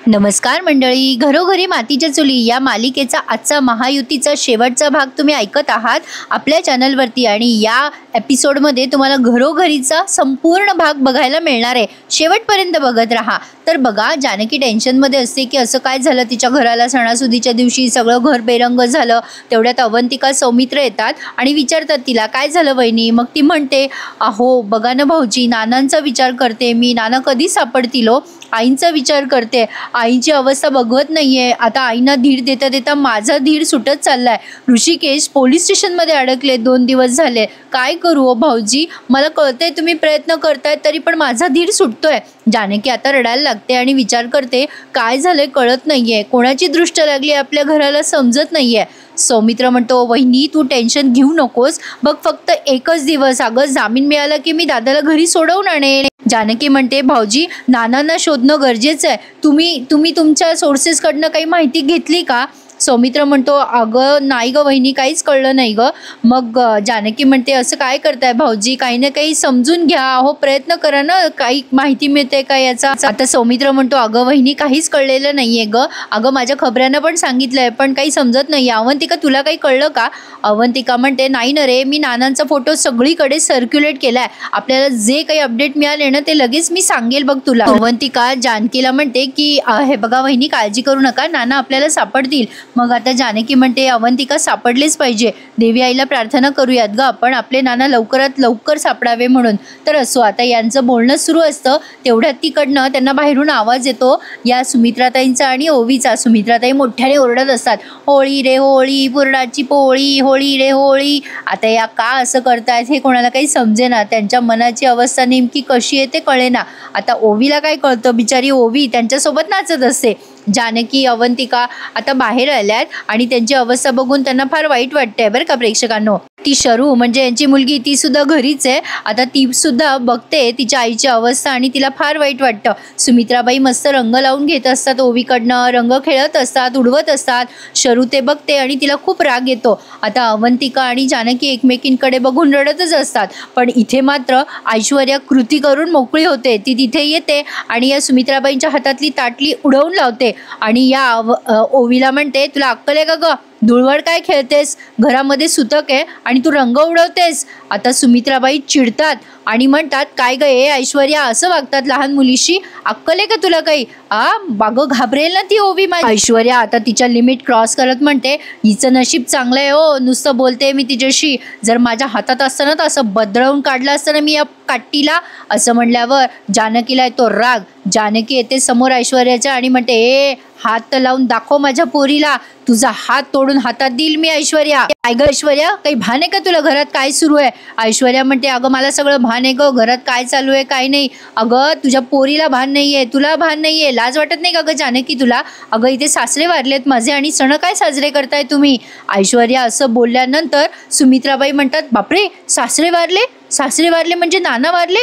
नमस्कार मंडळी, घरोघरी मातीच्या चुली या मालिकेचा आजचा महायुतीचा शेवटचा भाग तुम्ही ऐकत आहात आपल्या चॅनलवरती। आणि या एपिसोडमध्ये तुम्हाला घरोघरीचा संपूर्ण भाग बघायला मिळणार आहे। शेवटपर्यंत बघत राहा। तर बघा, जानकी टेन्शनमध्ये असते की असं काय झालं तिच्या घराला, सणासुदीच्या दिवशी सगळं घर बेरंग झालं। तेवढ्यात अवंतिका सौमित्र येतात आणि विचारतात तिला, काय झालं वहिनी? मग ती म्हणते, अहो बघा ना भाऊजी, नानांचा विचार करते मी, नाना कधी सापडतील हो? आईंचा विचार करते, आईची अवस्था बघवत नाहीये। आता आईंना धीर देता देता माझा धीर सुटत चाललाय। ऋषिकेश पोलीस स्टेशनमध्ये अडकले, 2 दिवस झाले। काय करू भाऊजी? मला कळतंय तुम्ही प्रयत्न करताय, तरी पण माझा धीर सुटतोय। जानकी आता रडायला लागते आणि विचार करते, काय झालंय कळत नाहीये, कोणाची दृष्ट लागली आपल्या घराला समजत नाहीये। सौमित्र म्हणतो, वहिनी तू टेन्शन घेऊ नकोस, बघ फक्त एकच दिवस, अगं जामीन मिळाला की मी दादाला घरी सोडवून आणेन। जानकी म्हणते, भाऊजी नानांना शोधणं गरजेचं आहे, तुम्ही तुमच्या सोर्सेसकडनं काही माहिती घेतली का? सौमित्र म्हणतो, अगं नाही ग वहिनी, काहीच कळलं नाही ग। मग जानकी म्हणते, असं काय करताय भाऊजी, काही ना काही समजून घ्या, हो प्रयत्न करा ना, काही माहिती मिळते का याचा? आता सौमित्र म्हणतो, अगं वहिनी काहीच कळलेलं नाहीये ग, अगं माझ्या खबऱ्यानं पण सांगितलंय पण काही समजत नाही। अवंतिका तुला काही कळलं का? अवंतिका म्हणते, नाही ना रे, मी नानांचा फोटो सगळीकडे सर्क्युलेट केलाय, आपल्याला जे काही अपडेट मिळाले ना ते लगेच मी सांगेल बघ तुला। अवंतिका जानकीला म्हणते की हे बघा वहिनी, काळजी करू नका, नाना आपल्याला सापडतील। मग आता जानकी म्हणते, अवंतिका सापडलेच पाहिजे, देवी आईला प्रार्थना करूयात ग आपण, आपले नाना लवकरात लवकर सापडावे म्हणून। तर असो, आता यांचं बोलणं सुरू असतं, तेवढ्यात तिकडनं त्यांना बाहेरून आवाज येतो या सुमित्राताईंचा आणि ओवीचा। सुमित्राताई मोठ्याने ओरडत असतात, होळी रे होळी, पुरणाची पोळी, होळी रे होळी। आता या का असं करतायत हे कोणाला काही समजेना, त्यांच्या मनाची अवस्था नेमकी कशी आहे ते कळेना। आता ओवीला काय कळतं, बिचारी ओवी त्यांच्यासोबत नाचत असते। जानकी अवंतिका आता बाहेर आल्यात आणि त्यांची अवस्था बघून त्यांना फार वाईट वाटतंय बरं का प्रेक्षकांनो। ती शरू म्हणजे यांची मुलगी, ती सुद्धा घरीच आहे। आता ती सुद्धा बघते तिच्या आईची अवस्था आणि तिला फार वाईट वाटतं। सुमित्राबाई मस्त रंग लावून घेत असतात, ओवीकडनं रंग खेळत असतात, उडवत असतात। शरू ते बघते आणि तिला खूप राग येतो। आता अवंतिका आणि जानकी एकमेकींकडे बघून रडतच असतात, पण इथे मात्र ऐश्वर्या कृती करून मोकळी होते। ती तिथे येते आणि या सुमित्राबाईंच्या हातातली ताटली उडवून लावते आणि या ओवीला म्हणते, तुला अक्कल आहे का ग? धुळवड काय खेळतेस, घरामध्ये सुतक आहे आणि तू रंग उडवतेस? आता सुमित्राबाई चिडतात आणि म्हणतात, काय ग हे ऐश्वर्या, असं वागतात लहान मुलीशी? अक्कल आहे का तुला काही? बागं घाबरेल ना ती ओवी माझी। ऐश्वर्या आता तिच्या लिमिट क्रॉस करत म्हणते, हिचं नशीब चांगलं आहे हो, नुसतं बोलते मी तिच्याशी, जर माझ्या हातात असतं ना तर असं बदळवून काढलं असतं ना मी या काट्टीला। असं म्हणल्यावर जानकीला येतो राग। जानकी येते समोर ऐश्वर्याच्या आणि म्हणते, ए हात तर लावून दाखव माझ्या पोरीला, तुझा हात तोडून हातात देईल मी ऐश्वर्या। काय ग ऐश्वर्या, काही भान आहे का तुला, घरात काय सुरू आहे? ऐश्वर्या म्हणते, अगं मला सगळं भान आहे ग, घरात काय चालू आहे काय नाही। अगं तुझ्या पोरीला भान नाहीये, तुला भान नाहीये, लाज वाटत नाही का ग जानकी तुला? अगं इथे सासरे वारलेत माझे आणि सण काय साजरे करताय तुम्ही? ऐश्वर्या असं बोलल्यानंतर सुमित्राबाई म्हणतात, बापरे सासरे वारले? सासरे वारले म्हणजे नाना वारले?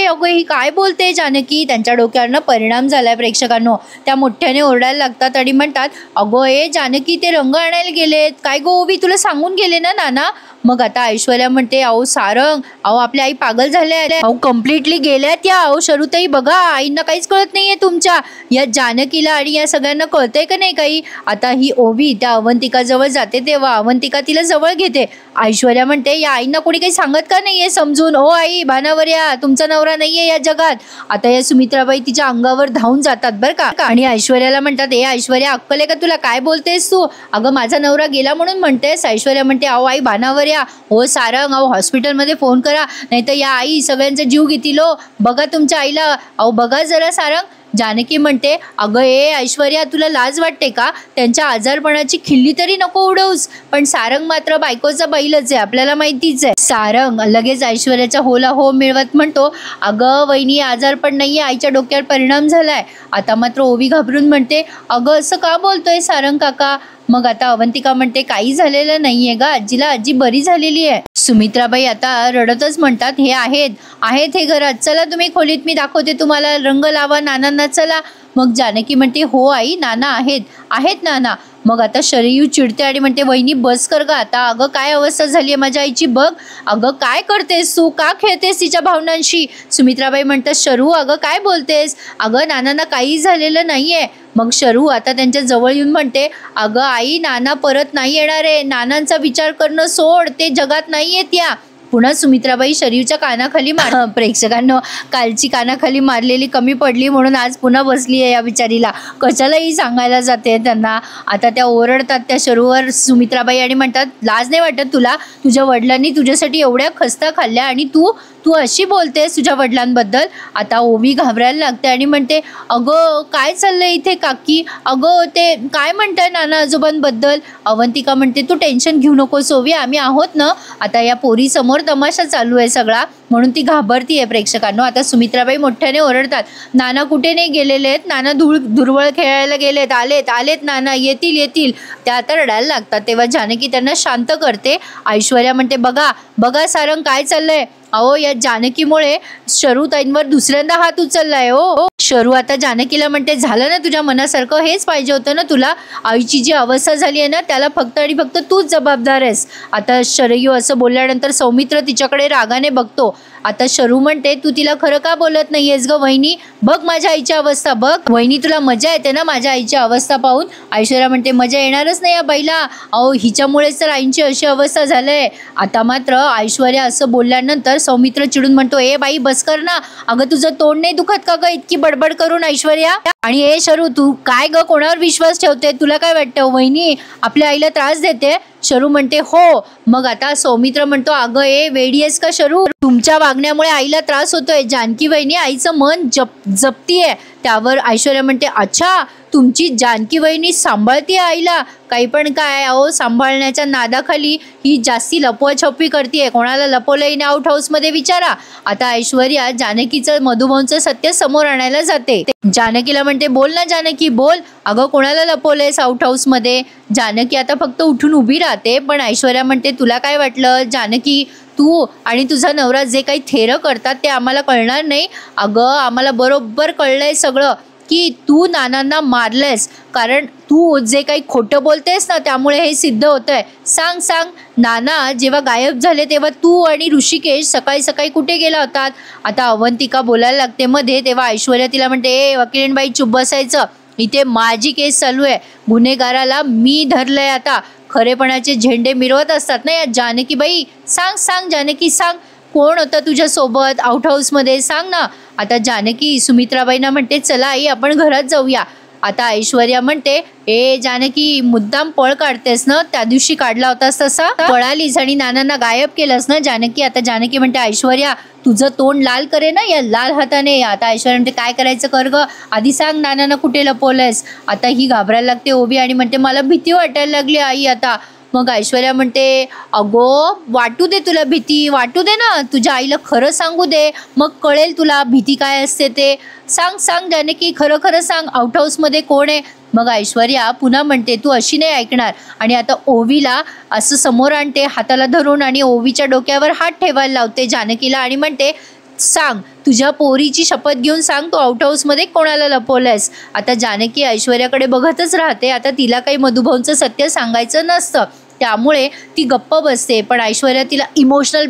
अगं ही काय बोलते जानकी? त्यांच्या डोक्यावरनं परिणाम झालाय प्रेक्षकांनो। त्या मोठ्याने ओरडायला लागतात आणि म्हणतात, अगं जानकी ते रंग आणायला गेलेत। काय गो ओवी, तुला सांगून गेले ना नाना? मग आता ऐश्वर्या म्हणते, अहो सारंग, अहो आपली आई पागल झाल्या, अहो कम्प्लिटली गेल्यात या। अहो शरूताई बघा, आईंना काहीच कळत नाहीये तुमच्या, या जानकीला आणि या सगळ्यांना कळतंय का नाही काही? आता ही ओवी त्या अवंतिका जवळ जाते तेव्हा अवंतिका तिला जवळ घेते। ऐश्वर्या म्हणते, या आईंना कोणी काही सांगत का नाहीये समजून? ओ आई भानावर या, तुमचा नवरा नाहीये या जगात। आता या सुमित्राबाई तिच्या अंगावर धावून जातात बरं का आणि ऐश्वर्याला म्हणतात, ऐश्वर्या अक्कल आहे का तुला, काय बोलतेस तू? अगं माझा नवरा गेला म्हणून म्हणतेस? ऐश्वर्या म्हणते, अहो आई भानावर या, हो सारंग, अहो हॉस्पिटलमध्ये फोन करा, नाहीतर या आई सगळ्यांचा जीव घेतील हो, बघा तुमच्या आईला, अहो बघा जरा सारंग। जानकी म्हणते, अगं ऐश्वर्या तुला लाज वाटते का? त्यांच्या आजारपणाची खिल्ली तरी नको उडवूस। पण सारंग मात्र बायकोचा बैलच आहे, आपल्याला माहितीच आहे। सारंग लगेच ऐश्वर्याच्या होला हो मिळवत म्हणतो, अगं वहिनी आजारपण नाहीये, आईच्या डोक्यावर परिणाम झालाय। आता मात्र ओवी घाबरून म्हणते, अगं असं का बोलतोय सारंग काका? मग आता अवंतिका म्हणते, काही झालेलं नाहीये ग आजीला, आजी बरी झालेली आहे। सुमित्राबाई आता रडतच म्हणतात, हे आहेत हे घरात, चला तुम्ही खोलीत, मी दाखवते तुम्हाला, रंग लावा नानांना चला। मग जानकी म्हणते, हो आई नाना आहेत नाना। मग आता शरयू चिडते आणि म्हणते, वहिनी बस कर ग आता, अगं काय अवस्था झाली आहे माझ्या आईची बघ, अगं काय करतेस तू, का खेळतेस तिच्या भावनांशी? सुमित्राबाई म्हणतात, शरू अगं काय बोलतेस? अगं नानांना काही झालेलं नाहीये। मग शरू आता त्यांच्या जवळ येऊन म्हणते, अगं आई, नाना परत नाही येणार आहे, नानांचा विचार करणं सोड, ते जगात नाही येत या. पुन्हा सुमित्राबाई शरीरच्या कानाखाली प्रेक्षकांना कालची कानाखाली मारलेली कमी पडली म्हणून आज पुन्हा बसली आहे या बिचारीला, कशालाही सांगायला जाते त्यांना. आता त्या ओरडतात त्या शरूवर सुमित्राबाई आणि म्हणतात, लाज नाही वाटत तुला? तुझ्या वडिलांनी तुझ्यासाठी एवढ्या खस्ता खाल्ल्या आणि तू अशी बोलतेस तुझ्या वडिलांबद्दल. आता ओवी घाबरायला लागते आणि म्हणते, अगं काय चाललंय इथे काकी, अगं ते काय म्हणताय नाना आजोबांबद्दल. अवंतिका म्हणते, तू टेन्शन घेऊ नकोस ओवी, आम्ही आहोत ना. आता या पोरी समोर तमाशा चालू आहे सगळा म्हणून ती घाबरतीये प्रेक्षकांनो. आता सुमित्राबाई मोठ्याने ओरडतात, नाना कुठे नाही गेलेले आहेत, नाना दुर्वळ खेळायला गेलेत, आलेत नाना, येतील. त्या आता रडायला लागतात. तेव्हा जानकी त्यांना शांत करते. ऐश्वर्या म्हणते, बघा सारंग काय चाललंय. अहो, या जानकीमुळे शरूताईंवर दुसऱ्यांदा हात उचललाय हो. शरू आता जानकीला म्हणते, झालं ना तुझ्या मनासारखं, हेच पाहिजे होतं ना तुला. आईची जी अवस्था झाली आहे ना त्याला फक्त आणि फक्त तूच जबाबदार आहेस. आता शरयू असं बोलल्यानंतर सौमित्र तिच्याकडे रागाने बघतो. आता शरू म्हणते, तू तिला खरं का बोलत नाहीयेस ग वहिनी, बघ माझ्या आईची अवस्था बघ. वहिनी तुला मजा येते ना माझ्या आईची अवस्था पाहून. ऐश्वर्या म्हणते, मजा येणारच नाही या बाईला, अहो हिच्यामुळेच तर आईंची अशी अवस्था झालंय. आता मात्र ऐश्वर्या असं बोलल्यानंतर सौमित्र चिडून म्हणतो, ए बाई बस कर ना, अगं तुझं तोंड नाही दुखत का ग इतकी बडबड करून ऐश्वर्या. आणि ए शरू, तू काय ग कोणावर विश्वास ठेवते, तुला काय वाटतं वहिनी आपल्या आईला त्रास देते. शरू म्हणते, हो. मग आता सौमित्र म्हणतो, अगं ए वेडी आहेस का शरू, तुमच्या वागण्यामुळे आईला त्रास होतोय, जानकी वहिनी आईचं मन जपतीये. त्यावर ऐश्वर्या म्हणते, अच्छा तुमची जानकी वहिनी सांभाळतीये आईला, काही पण काय, अहो सांभाळण्याच्या नादाखाली ही जास्ती लपवाछपवी करतीये, कोणाला लपवलंय ना आउट हाऊस मध्ये विचारा. आता ऐश्वर्या जानकीचं मधुभाऊंचं सत्य समोर आणायला जाते. जानकीला म्हणते, बोल ना जानकी बोल, अगं कोणाला लपवलंयस आउट हाऊस मध्ये. जानकी आता फक्त उठून उभी राहते. पण ऐश्वर्या म्हणते, तुला काय वाटलं जानकी, तू आणि तुझा नवरा जे काही थेरं करतात ते आम्हाला कळणार नाही. अगं आम्हाला बरोबर कळलंय सगळं की तू नानांना मारलंयस, कारण तू जे काही खोटं बोलतेस ना त्यामुळे हे सिद्ध होतंय. सांग नाना जेव्हा गायब झाले तेव्हा तू आणि ऋषिकेश सकाळी सकाळी कुठे गेला होतात. आता अवंतिका बोलायला लागते मध्ये. तेव्हा ऐश्वर्या तिला म्हणते, ए वकीलबाई चुप बसायचं, इथे माझी केस चालू आहे, गुन्हेगाराला मी धरलंय. आता खरेपणाचे झेंडे मिरवत असतात ना या जानकीबाई. सांग जानकी, सांग कोण होतं तुझ्यासोबत आउट हाऊसमध्ये, सांग ना. आता जानकी सुमित्राबाईंना म्हणते, चला आई आपण घरात जाऊया. आता ऐश्वर्या म्हणते, ए जानकी मुद्दाम पळ काढतेस ना, त्या दिवशी काढला होतास तसा पळालीस आणि नानांना गायब केलंस ना जानकी. आता जानकी म्हणते, ऐश्वर्या तुझं तोंड लाल करे ना या लाल हाताने. आता ऐश्वर्या म्हणते, काय करायचं कर ग, आधी सांग नानांना कुठे लपवलंयस. आता ही घाबरायला लागते ओवी आणि म्हणते, मला भीती वाटायला लागली आई आता. मग ऐश्वर्या म्हणते, अगो वाटू दे तुला भीती, वाटू दे ना, तुझ्या आईला खरं सांगू दे, मग कळेल तुला भीती काय असते ते. सांग जानकी, खरं सांग आउट हाऊसमध्ये कोण आहे. मग ऐश्वर्या पुन्हा म्हणते, तू अशी नाही ऐकणार. आणि आता ओवीला असं समोर आणते हाताला धरून आणि ओवीच्या डोक्यावर हात ठेवायला लावते जानकीला आणि म्हणते, सांग तुझ्या पोरीची शपथ घेऊन सांग, तू आउट हाऊसमध्ये कोणाला लपवलंयस. आता जानकी ऐश्वर्याकडे बघतच राहते. आता तिला काही मधुभाऊंचं सत्य सांगायचं नसतं त्यामुळे ती गप्प बसते. पण ऐश्वर्या तिला इमोशनल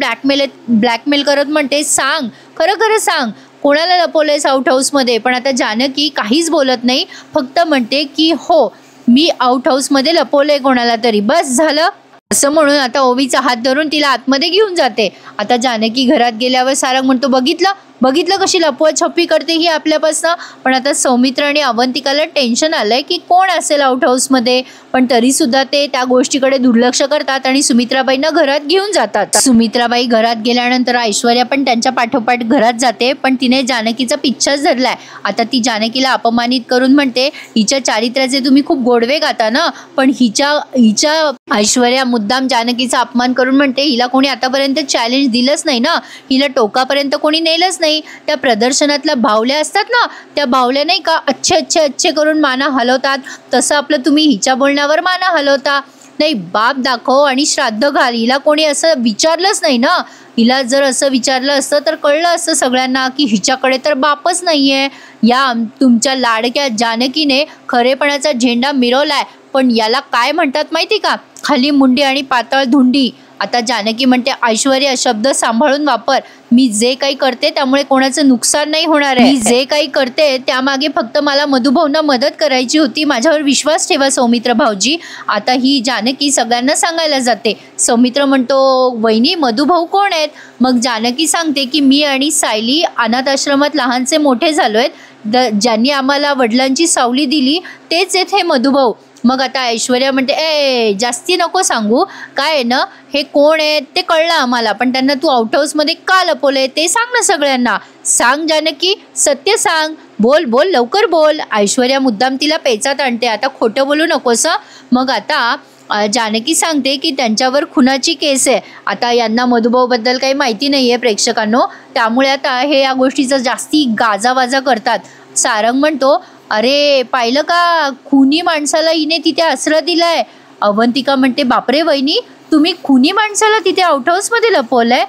ब्लॅकमेल करत म्हणते, सांग खरं सांग कोणाला लपवलंयस आउट हाऊसमध्ये. पण आता जानकी काहीच बोलत नाही, फक्त म्हणते की हो मी आउट हाऊसमध्ये लपवलंय कोणाला तरी, बस झालं. असं म्हणून आता ओवीचा हात धरून तिला आतमध्ये घेऊन जाते. आता जानकी घरात गेल्यावर सारंग म्हणतो, बघितलं कशी लपवाछपवी करते ही आपल्यापासनं. पण आता सौमित्र आणि अवंतिकाला टेन्शन आलंय की कोण असेल आउट हाऊसमध्ये. पण तरी सुद्धा ते त्या गोष्टीकडे दुर्लक्ष करतात आणि सुमित्राबाईंना घरात घेऊन जातात. सुमित्राबाई घरात गेल्यानंतर ऐश्वर्या पण त्यांच्या पाठोपाठ घरात जाते. पण तिने जानकीचा पिच्छाच धरलाय. आता ती जानकीला अपमानित करून म्हणते, हिच्या चारित्र्याचे तुम्ही खूप गोडवे गाता ना, पण हिच्या ऐश्वर्या मुद्दाम जानकीचा अपमान करून म्हणते, हिला कोणी आतापर्यंत चॅलेंज दिलंच नाही ना, हिला टोकापर्यंत कोणी नेलंच नाही. त्या प्रदर्शनातल्या बावल्या असतात ना, त्या बावल्या नाही का अच्छे करून माना हलवतात, तसं आपलं तुम्ही हिच्या बोलण्यावर माना हलवता. नाही बाप दाखव आणि श्राद्ध घाल, हिला कोणी असं विचारलंच नाही ना. हिला जर असं विचारलं असतं तर कळलं असतं सगळ्यांना की हिच्याकडे तर बापच नाहीये. या तुमच्या लाडक्या जानकीने खरेपणाचा झेंडा मिरवलाय. पण याला काय म्हणतात माहिती का, खाली मुंडी आणि पातळ धुंडी. आता जानकी म्हणते ऐश्वर्या शब्द सांभाळून वापर, मी जे काही करते त्यामुळे कोणाचं नुकसान नाही होणार आहे. मी जे काही करते त्यामागे फक्त मला मधुभाऊंना मदत करायची होती, माझ्यावर विश्वास ठेवा सौमित्र भाऊजी. आता ही जानकी सगळ्यांना सांगायला जाते. सौमित्र म्हणतो वहिनी मधुभाऊ कोण आहेत? मग जानकी सांगते की मी आणि सायली अनाथ आश्रमात लहानचे मोठे झालोय, ज्यांनी आम्हाला वडिलांची सावली दिली तेच आहेत हे मधुभाऊ. मग आता ऐश्वर्या म्हणते जास्ती नको सांगू, काय आहे ना हे कोण आहे ते कळलं आम्हाला, पण त्यांना तू आउट हाऊसमध्ये का लपवलंय ते सांग ना सगळ्यांना. सांग जानकी, सत्य सांग, बोल बोल लवकर बोल. ऐश्वर्या मुद्दाम तिला पेचात आणते, आता खोटं बोलू नकोस. मग आता जानकी सांगते की त्यांच्यावर खुनाची केस आहे. आता यांना मधुभाऊबद्दल काही माहिती नाही आहे प्रेक्षकांनो, त्यामुळे आता हे या गोष्टीचा जास्ती गाजावाजा करतात. सारंग म्हणतो अरे पाहिलं का, खुनी माणसाला हिने तिथे आसरा दिलाय. अवंतिका म्हणते बापरे वहिनी, तुम्ही खुनी माणसाला तिथे आउट हाऊसमध्ये लपवलंय.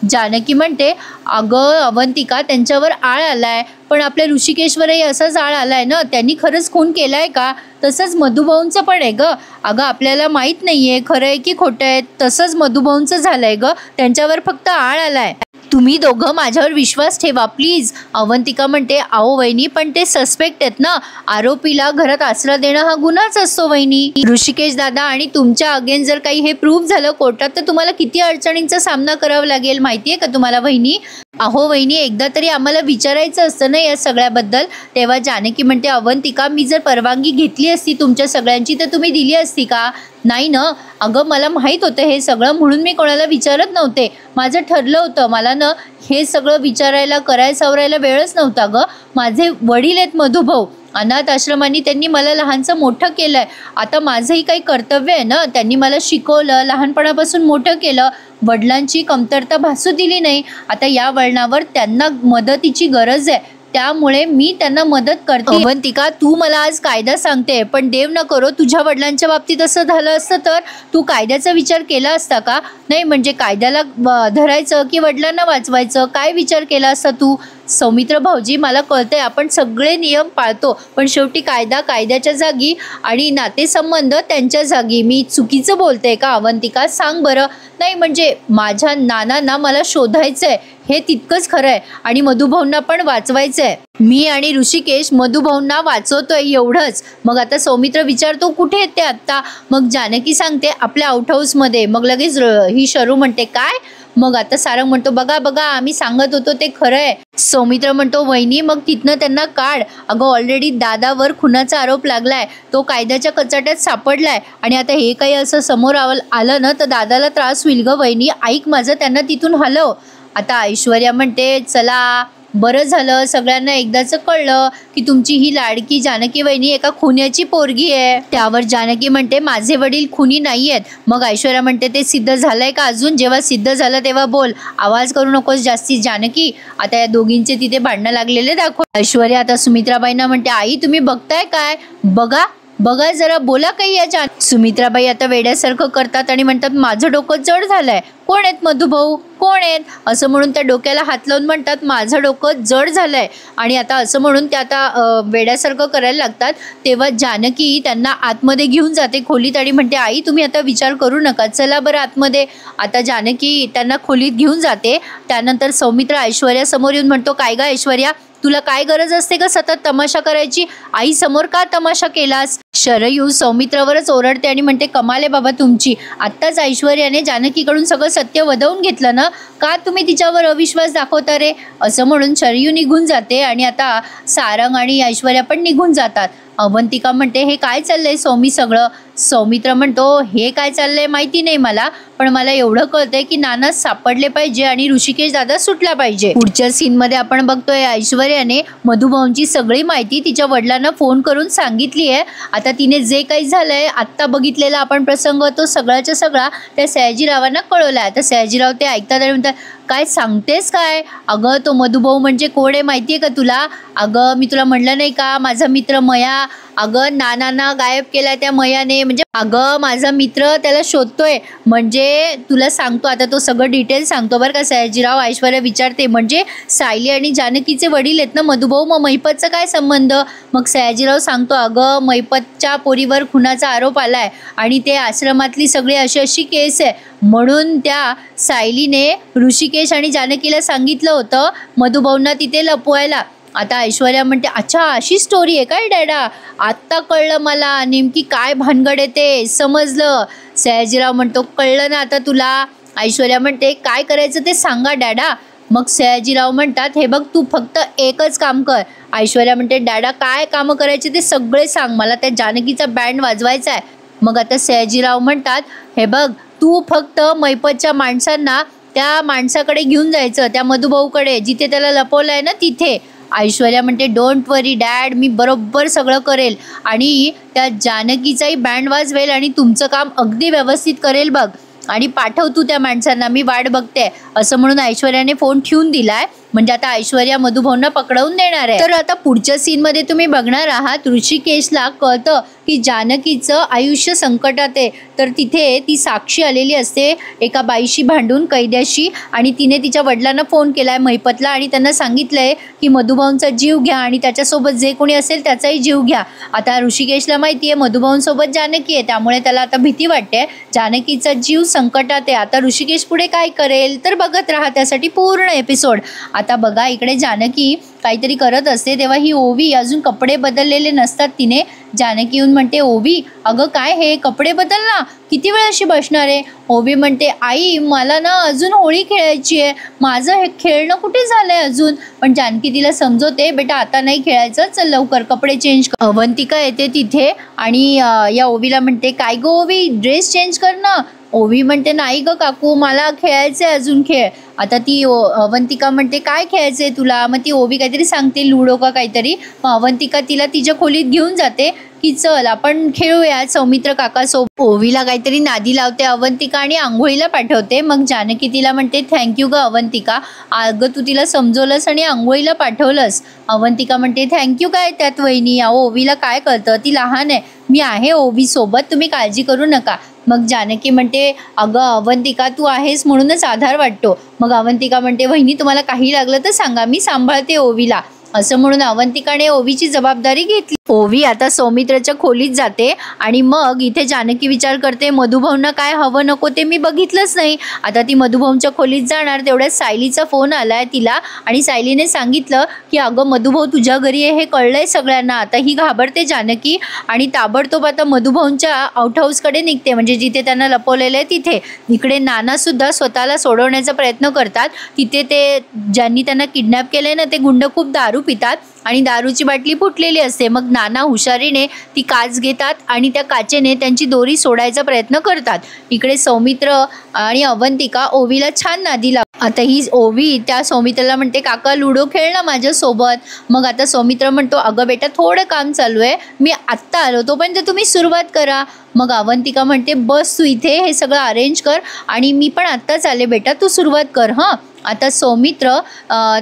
जानकी म्हणते अगं अवंतिका, त्यांच्यावर आळ आलाय, पण आपल्या ऋषिकेशवरही असाच आळ आलाय ना, त्यांनी खरंच खून केलाय का? तसंच मधुभाऊंचं पण आहे ग. अगं आपल्याला माहीत नाहीये खरं आहे की खोटं आहे. तसंच मधुभाऊंचं झालंय ग, त्यांच्यावर फक्त आळ आलाय. तुम्ही दोघं माझ्यावर विश्वास ठेवा प्लीज. अवंतिका म्हणते अहो वहिनी, पण ते सस्पेक्ट आहेत ना, आरोपीला घरात आसरा देणं हा गुन्हाच असतो वहिनी. ऋषिकेश दादा आणि तुमच्या अगेन जर काही हे प्रूव्ह झालं कोर्टात तर तुम्हाला किती अडचणींचा सामना करावा लागेल माहितीये का तुम्हाला वहिनी? अहो वहिनी, एकदा तरी आम्हाला विचारायचं असतं ना या सगळ्याबद्दल. तेव्हा जानकी म्हणते अवंतिका, मी जर परवानगी घेतली असती तुमच्या सगळ्यांची तर तुम्ही दिली असती का? नाही ना. अगं मला माहीत होतं हे सगळं, म्हणून मी कोणाला विचारत नव्हते. माझं ठरलं होतं, मला ना हे सगळं विचारायला करायला सावरायला वेळच नव्हता ग. माझे वडील आहेत मधुभाऊ, अनाथ आश्रमांनी त्यांनी मला लहानचं मोठं केलंय. आता माझंही काही कर्तव्य आहे ना, त्यांनी मला शिकवलं, लहानपणापासून मोठं केलं, वडिलांची कमतरता भासू दिली नाही. आता या वळणावर त्यांना मदतीची गरज आहे, त्यामुळे मी त्यांना मदत करते. अवंतिका, तू मला आज कायदा सांगते, पण देव न करो तुझ्या वडिलांच्या बाबतीत असं झालं असतं तर तू कायद्याचा विचार केला असता का? नाही म्हणजे कायद्याला धरायचं की वडिलांना वाचवायचं, काय विचार केला असता तू? सौमित्र भाऊजी, मला कळतंय आपण सगळे नियम पाळतो, पण शेवटी कायदा कायद्याच्या जागी आणि नातेसंबंध त्यांच्या जागी. मी चुकीचं बोलते का अवंतिका? सांग बरं. नाही म्हणजे माझ्या नानांना मला शोधायचंय हे तितकंच खरं आहे, आणि मधुभाऊंना पण वाचवायचंय. मी आणि ऋषिकेश मधुभाऊंना वाचवतोय एवढंच. मग आता सौमित्र विचारतो कुठे आहेत ते आत्ता? मग जानकी सांगते आपल्या आउट हाऊसमध्ये. मग लगेच ही शरू म्हणते काय? मग आता सारंग म्हणतो बघा बघा, आम्ही सांगत होतो ते खरं आहे. सौमित्र म्हणतो वहिनी, मग तिथनं त्यांना काढ. अगं ऑलरेडी दादावर खुनाचा आरोप लागलाय, तो कायद्याच्या कचाट्यात सापडलाय, आणि आता हे काही असं समोर आलं ना तर दादाला त्रास होईल ग वहिनी. ऐक माझं, त्यांना तिथून हलव. आता ऐश्वर्या म्हणते चला बरं झालं, सगळ्यांना एकदाच कळलं की तुमची ही लाडकी जानकी वहिनी एका खुन्याची पोरगी आहे. त्यावर जानकी म्हणते माझे वडील खुनी नाही आहेत. मग ऐश्वर्या म्हणते ते सिद्ध झालंय का अजून? जेव्हा सिद्ध झालं तेव्हा बोल, आवाज करू नकोस जास्ती जानकी. आता या दोघींचे तिथे भांडणं लागलेले दाखव. ऐश्वर्या आता सुमित्राबाईंना म्हणते आई तुम्ही बघताय काय? बघा बघा जरा, बोला काही या. सुमित्राबाई आता वेड्यासारखं करतात आणि म्हणतात माझं डोकं जड झालंय. कोण आहेत मधुभाऊ, कोण आहेत? असं म्हणून त्या डोक्याला हात लावून म्हणतात माझं डोकं जड झालंय. आणि आता असं म्हणून ते आता वेड्यासारखं करायला लागतात. तेव्हा जानकी त्यांना आतमध्ये घेऊन जाते खोलीत आणि म्हणते आई तुम्ही आता विचार करू नका, चला बरं आतमध्ये. आता जानकी त्यांना खोलीत घेऊन जाते. त्यानंतर सौमित्र ऐश्वर्या समोर येऊन म्हणतो काय ग ऐश्वर्या, तुला काय गरज असते का सतत तमाशा करायची? आई समोर का तमाशा केलास? शरयू सौमित्रावरच ओरडते आणि म्हणते कमाल आहे बाबा तुमची. आत्ताच ऐश्वर्याने जानकीकडून सगळं सत्य वदवून घेतलं ना, का तुम्ही तिच्यावर अविश्वास दाखवता रे? असं म्हणून शरयू निघून जाते आणि आता सारंग आणि ऐश्वर्या पण निघून जातात. अवंतिका म्हणते हे काय चाललंय सौमी सगळं? सौमित्र म्हणतो हे काय चाललंय माहिती नाही मला, पण मला एवढं कळतंय की नाना सापडले पाहिजे आणि ऋषिकेश दादा सुटला पाहिजे. पुढच्या सीनमध्ये आपण बघतोय ऐश्वर्याने मधुभाऊंची सगळी माहिती तिच्या वडिलांना फोन करून सांगितली आहे. आता तिने जे काही झालंय आत्ता बघितलेला आपण प्रसंग तो सगळ्याच्या सगळा त्या सयाजीरावांना कळवलाय. आता सयाजीराव ते ऐकतात आणि म्हणतात काय सांगतेस काय? अगं तो मधुभाऊ म्हणजे कोण आहे माहितीये का तुला? अगं मी तुला म्हणलं नाही का, माझा मित्र मया अगं नानांना गायब केला त्या मयाने, म्हणजे अगं माझा मित्र त्याला शोधतोय. म्हणजे तुला सांगतो आता, तो सगळं डिटेल सांगतो बरं का सयाजीराव. ऐश्वर्या विचारते म्हणजे सायली आणि जानकीचे वडील आहेत ना मधुभाऊ, मग महिपतचा काय संबंध? मग सयाजीराव सांगतो अगं महिपतच्या पोरीवर खुनाचा आरोप आलाय आणि ते आश्रमातली सगळी अशी केस आहे, म्हणून त्या सायलीने ऋषिकेश आणि जानकीला सांगितलं होतं मधुभाऊंना तिथे लपवायला. आता ऐश्वर्या म्हणते अच्छा अशी स्टोरी आहे काय डॅडा, आत्ता कळलं मला नेमकी काय भानगड आहे ते समजलं. सयाजीराव म्हणतो कळलं ना आता तुला. ऐश्वर्या म्हणते काय करायचं ते सांगा डॅडा. मग सयाजीराव म्हणतात हे बघ तू फक्त एकच काम कर. ऐश्वर्या म्हणते डॅडा काय कामं करायचे ते सगळे सांग, मला त्या जानकीचा बँड वाजवायचा आहे. मग आता सयाजीराव म्हणतात हे बघ तू फक्त महिपतच्या माणसांना त्या माणसाकडे घेऊन जायचं, त्या मधुभाऊकडे जिथे त्याला लपवलं आहे ना तिथे. ऐश्वर्या म्हणते डोंट वरी डॅड, मी बरोबर सगळं करेल आणि त्या जानकीचाही बँड वाजवेल आणि तुमचं काम अगदी व्यवस्थित करेल बघ, आणि पाठव तू त्या माणसांना, मी वाट बघते. असं म्हणून ऐश्वर्याने फोन ठेवून दिलाय. म्हणजे आता ऐश्वर्या मधुभाऊंना पकडवून देणार आहे. तर आता पुढच्या सीनमध्ये तुम्ही बघणार आहात ऋषिकेशला कळतं की जानकीचं आयुष्य संकटात आहे. तर तिथे ती साक्षी आलेली असते एका बाईशी भांडून, कैद्याशी, आणि तिने तिच्या वडिलांना फोन केलाय महिपतला आणि त्यांना सांगितलंय की मधुभाऊंचा जीव घ्या आणि त्याच्यासोबत जे कोणी असेल त्याचाही जीव घ्या. आता ऋषिकेशला माहिती आहे मधुभाऊंसोबत जानकी आहे, त्यामुळे त्याला आता भीती वाटते, जानकीचा जीव संकटात आहे. आता ऋषिकेश पुढे काय करेल तर बघत राहा त्यासाठी पूर्ण एपिसोड. आता बघा इकडे जानकी काहीतरी करत असते तेव्हा ही ओवी अजून कपडे बदललेले नसतात. तिने जानकी येऊन म्हणते ओवी अगं काय हे कपडे बदल ना, किती वेळ अशी बसणार आहे? ओवी म्हणते आई मला ना अजून होळी खेळायची आहे, माझं हे खेळणं कुठे झालंय अजून. पण जानकी तिला समजवते बेटा आता नाही खेळायचं, चल लवकर कपडे चेंज कर. अवंतिका येते तिथे आणि या ओवीला म्हणते काय गो ओवी ड्रेस चेंज कर ना. ओवी म्हणते नाही ग काकू मला खेळायचं आहे अजून खेळ. आता ती अवंतिका म्हणते काय खेळायचंय तुला? मग ती ओवी काहीतरी सांगते लुडो का काहीतरी. मग अवंतिका तिला तिच्या खोलीत घेऊन जाते की चल आपण खेळूया सौमित्र काकासोबत. ओवीला काहीतरी नादी लावते अवंतिका आणि आंघोळीला पाठवते. मग जानकी तिला म्हणते थँक्यू ग अवंतिका, अगं तू तिला समजवलंस आणि आंघोळीला पाठवलंस. अवंतिका म्हणते थँक्यू काय त्यात वहिनी, अहो ओवीला काय कळतं, ती लहान आहे, मी आहे ओवी सोबत, तुम्ही काळजी करू नका. मग जानकी म्हणते अगं अवंतिका तू आहेस म्हणूनच आधार वाटतो. मग अवंतिका म्हणते वहिनी तुम्हाला काही लागलं तर सांगा, मी सांभाळते ओवीला. असं म्हणून अवंतिकाने ओवीची जबाबदारी घेतली. ओवी आता सौमित्राच्या खोलीत जाते आणि मग इथे जानकी विचार करते मधुभाऊंना काय हवं नको ते मी बघितलंच नाही. आता ती मधुभाऊंच्या खोलीत जाणार तेवढ्यात सायलीचा फोन आलाय तिला आणि सायलीने सांगितलं की अगं मधुभाऊ तुझ्या घरी आहे हे कळलंय सगळ्यांना. आता ही घाबरते जानकी आणि ताबडतोब आता मधुभाऊंच्या आउट हाऊसकडे निघते, म्हणजे जिथे त्यांना लपवलेलं आहे तिथे. इकडे नाना सुद्धा स्वतःला सोडवण्याचा प्रयत्न करतात. तिथे ते ज्यांनी त्यांना किडनॅप केलंय ना ते गुंड खूप दारू पितात आणि दारूची बाटली फुटलेली असते. मग नाना हुशारीने ती काच घेतात आणि त्या काचेने त्यांची दोरी सोडायचा प्रयत्न करतात. इकडे सौमित्र आणि अवंतिका ओवीला छान नादी लावतात. आता ही ओवी त्या सौमित्राला म्हणते काका लुडो खेळ ना माझ्यासोबत. मग आता सौमित्र म्हणतो अगं बेटा थोडं काम चालू आहे, मी आत्ता आलो, तोपर्यंत तुम्ही सुरुवात करा. मग अवंतिका म्हणते बस तू इथे हे सगळं अरेंज कर आणि मी पण आत्ताच आले बेटा, तू सुरुवात कर हां. आता सौमित्र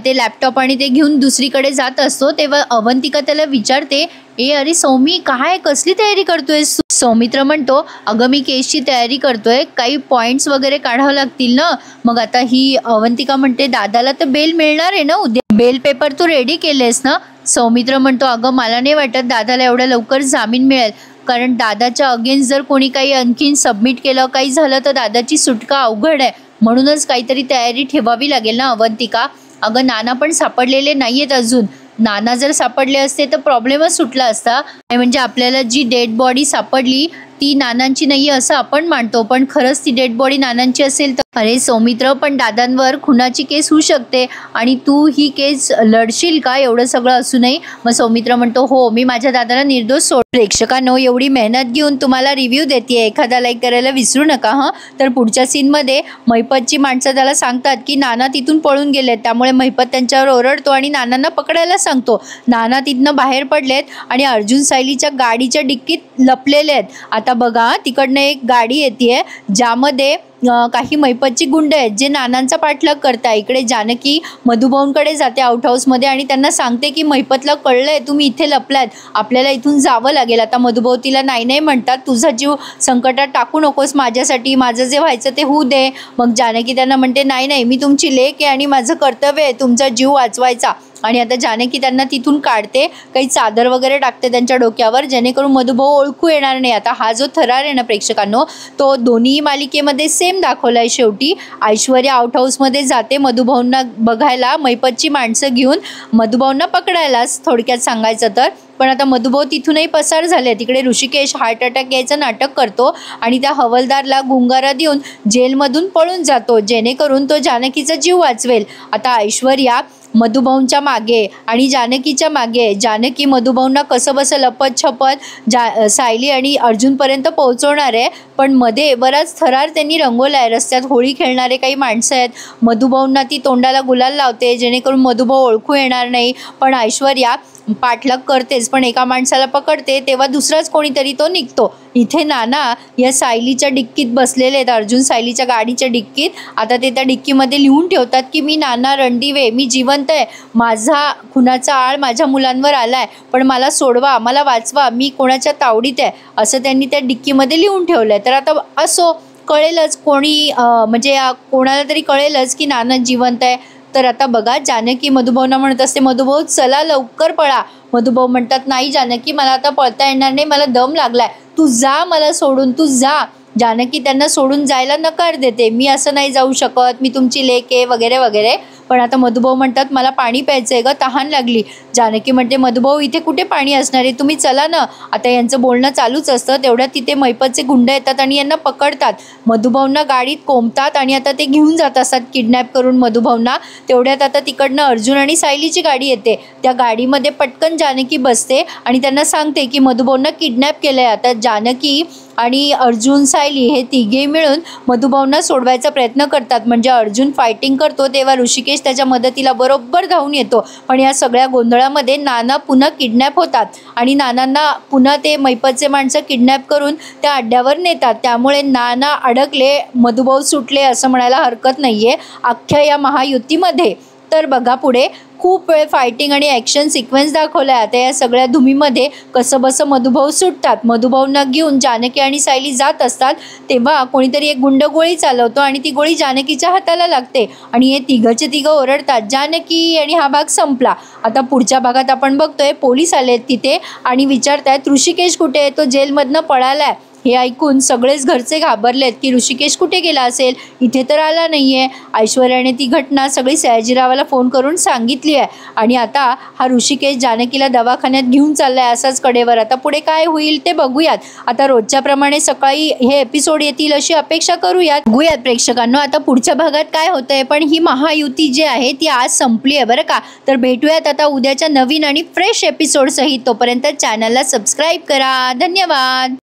ते लॅपटॉप आणि ते घेऊन दुसरीकडे जात असतो तेव्हा अवंतिका त्याला विचारते ए अरे सौमी काय कसली तयारी करतोय? सौमित्र म्हणतो अगं मी केसची तयारी करतोय, काही पॉईंट्स वगैरे काढावं लागतील ना. मग आता ही अवंतिका म्हणते दादाला तर बेल मिळणार आहे ना उद्या, बेल पेपर तू रेडी केलेस ना. सौमित्र म्हणतो अगं मला नाही वाटत दादाला एवढ्या लवकर जामीन मिळेल, कारण दादाच्या अगेन्स्ट जर कोणी काही आणखीन सबमिट केलं काही झालं तर दादाची सुटका अवघड आहे, म्हणूनच काहीतरी तयारी ठेवावी लागेल ना अवंतिका. अगं नाना पण सापडलेले नाही आहेत अजून, नाना जर सापडले असते तर प्रॉब्लेमच सुटला असता. म्हणजे आपल्याला जी डेड बॉडी सापडली ती नानांची नाही असं आपण मानतो, पण खरंच ती डेड बॉडी नानांची असेल तर अरे सौमित्र पण दादांवर खुनाची केस होऊ शकते आणि तू ही केस लढशील का एवढं सगळं असूनही? मग सौमित्र म्हणतो हो मी माझ्या दादाला निर्दोष सोड. प्रेक्षकांनो एवढी मेहनत घेऊन तुम्हाला रिव्ह्यू देते, एखादा लाईक करायला विसरू नका हां. तर पुढच्या सीनमध्ये महिपतची माणसं त्याला सांगतात की नाना तिथून पळून गेलेत, त्यामुळे महिपत त्यांच्यावर ओरडतो आणि नानांना पकडायला सांगतो. नाना तिथनं बाहेर पडलेत आणि अर्जुन सायलीच्या गाडीच्या डिक्कीत लपलेले आहेत. आता बघा तिकडनं एक गाडी येते ज्यामध्ये काही मैपतची गुंड आहेत जे नानांचा पाठलाग करताय. इकडे जानकी मधुभाऊंकडे जाते आउट हाऊसमध्ये आणि त्यांना सांगते की मैपतला कळलंय तुम्ही इथे लपलात, आपल्याला इथून जावं लागेल. आता मधुभाऊ तिला नाही नाही म्हणतात, तुझा जीव संकटात टाकू नकोस माझ्यासाठी, माझं जे व्हायचं ते होऊ दे. मग जानकी त्यांना म्हणते नाही नाही, मी तुमची लेक आहे आणि माझं कर्तव्य आहे तुमचा जीव वाचवायचा. आणि आता जानकी त्यांना तिथून काढते, काही चादर वगैरे टाकते त्यांच्या डोक्यावर जेणेकरून मधुभाऊ ओळखू येणार नाही. आता हा जो थरार आहे ना प्रेक्षकांनो, तो दोन्ही मालिकेमध्ये सेम दाखवला आहे. शेवटी ऐश्वर्या आउट हाऊसमध्ये जाते मधुभाऊंना बघायला, मैपतची माणसं घेऊन मधुभाऊंना पकडायलाच थोडक्यात सांगायचं तर. पण आता मधुभाऊ तिथूनही पसार झाले. तिकडे ऋषिकेश हार्ट अटॅक यायचं नाटक करतो आणि त्या हवालदारला गुंगारा देऊन जेलमधून पळून जातो जेणेकरून तो जानकीचा जीव वाचवेल. आता ऐश्वर्या मधुभाऊंच्या मागे आणि जानकीच्या मागे. जानकी मधुभाऊंना कसं बसं लपत छपत सायली आणि अर्जुनपर्यंत पोहोचवणार आहे, पण मध्ये बराच थरार त्यांनी रंगवला आहे. रस्त्यात होळी खेळणारे काही माणसं आहेत, मधुभाऊंना ती तोंडाला गुलाल लावते जेणेकरून मधुभाऊ ओळखू येणार नाही. पण ऐश्वर्या पाठलाग करतेच, पण एका माणसाला पकडते तेव्हा दुसराच कोणीतरी तो निघतो. इथे नाना या सायलीच्या डिक्कीत बसलेले आहेत, अर्जुन सायलीच्या गाडीच्या डिक्कीत. आता ते त्या डिक्कीमध्ये लिहून ठेवतात की मी नाना रणदिवे, मी जिवंत आहे, माझा खुनाचा आळ माझ्या मुलांवर आलाय, पण मला सोडवा, मला वाचवा, मी कोणाच्या तावडीत आहे, असं त्यांनी त्या डिक्कीमध्ये लिहून ठेवलं आहे. तर आता असो कळेलच कोणी म्हणजे कोणाला तरी कळेलच की नाना जिवंत आहे. तर आता बघा जानकी मधुभाऊंना म्हणत असते, मधुभाऊ चला लवकर पळा. मधुभाऊ म्हणतात नाही जानकी, मला आता पळता येणार नाही, मला दम लागलाय, तू जा मला सोडून, तू जा. जानकी त्यांना सोडून जायला नकार देते, मी असं नाही जाऊ शकत, मी तुमची लेक आहे वगैरे वगैरे. पण आता मधुभाऊ म्हणतात मला पाणी प्यायचं आहे ग, तहान लागली. जानकी म्हणते मधुभाऊ इथे कुठे पाणी असणार आहे, तुम्ही चला ना. आता यांचं बोलणं चालूच असतं, तेवढ्यात तिथे मैपतचे गुंड येतात आणि यांना पकडतात. मधुभाऊंना गाडीत कोंबतात आणि आता ते घेऊन जात असतात किडनॅप करून मधुभाऊंना. तेवढ्यात आता तिकडनं अर्जुन आणि सायलीची गाडी येते. त्या गाडीमध्ये पटकन जानकी बसते आणि त्यांना सांगते की मधुभाऊंना किडनॅप केलं आहे. आता जानकी आणि अर्जुन सायली हे तिघे मिळून मधुभाऊंना सोडवायचा प्रयत्न करतात. म्हणजे अर्जुन फायटिंग करतो तेव्हा ऋषिकेश त्याच्या मदतीला बरोबर धावून येतो. पण या सगळ्या गोंधळामध्ये नाना पुन्हा किडनॅप होतात आणि नानांना पुन्हा ते मैपतचे माणसं किडनॅप करून त्या अड्ड्यावर नेतात. त्यामुळे नाना अडकले, मधुभाऊ सुटले असं म्हणायला हरकत नाही आहे अख्ख्या या महायुतीमध्ये. तर बघा पुढे खूप वेळ फायटिंग आणि ॲक्शन सिक्वेन्स दाखवला आहे. आता या सगळ्या धुमीमध्ये कसं बसं मधुभाऊ सुटतात. मधुभाऊंना घेऊन जानकी आणि सायली जात असतात तेव्हा कोणीतरी एक गुंड गोळी चालवतो आणि ती गोळी जानकीच्या हाताला लागते आणि हे तिघंचे तिघं ओरडतात जानकी, आणि हा भाग संपला. आता पुढच्या भागात आपण बघतोय पोलीस आलेत तिथे आणि विचारतायत ऋषिकेश कुठे आहे, तो जेलमधनं पळालाय. हे ऐकून सगळेच घरचे घाबरलेत की ऋषिकेश कुठे गेला असेल, इथे तर आला नाही आहे. ऐश्वर्याने ती घटना सगळी सयाजीरावाला फोन करून सांगितली आहे आणि आता हा ऋषिकेश जानकीला दवाखान्यात घेऊन चालला आहे असाच कडेवर. आता पुढे काय होईल ते बघूयात. आता रोजच्याप्रमाणे सकाळी हे एपिसोड येतील अशी अपेक्षा करूयात. बघूयात प्रेक्षकांनो आता पुढच्या भागात काय होतंय. पण ही महायुती जी आहे ती आज संपली आहे बरं का. तर भेटूयात आता उद्याच्या नवीन आणि फ्रेश एपिसोड सहित. तोपर्यंत चॅनलला सबस्क्राईब करा. धन्यवाद.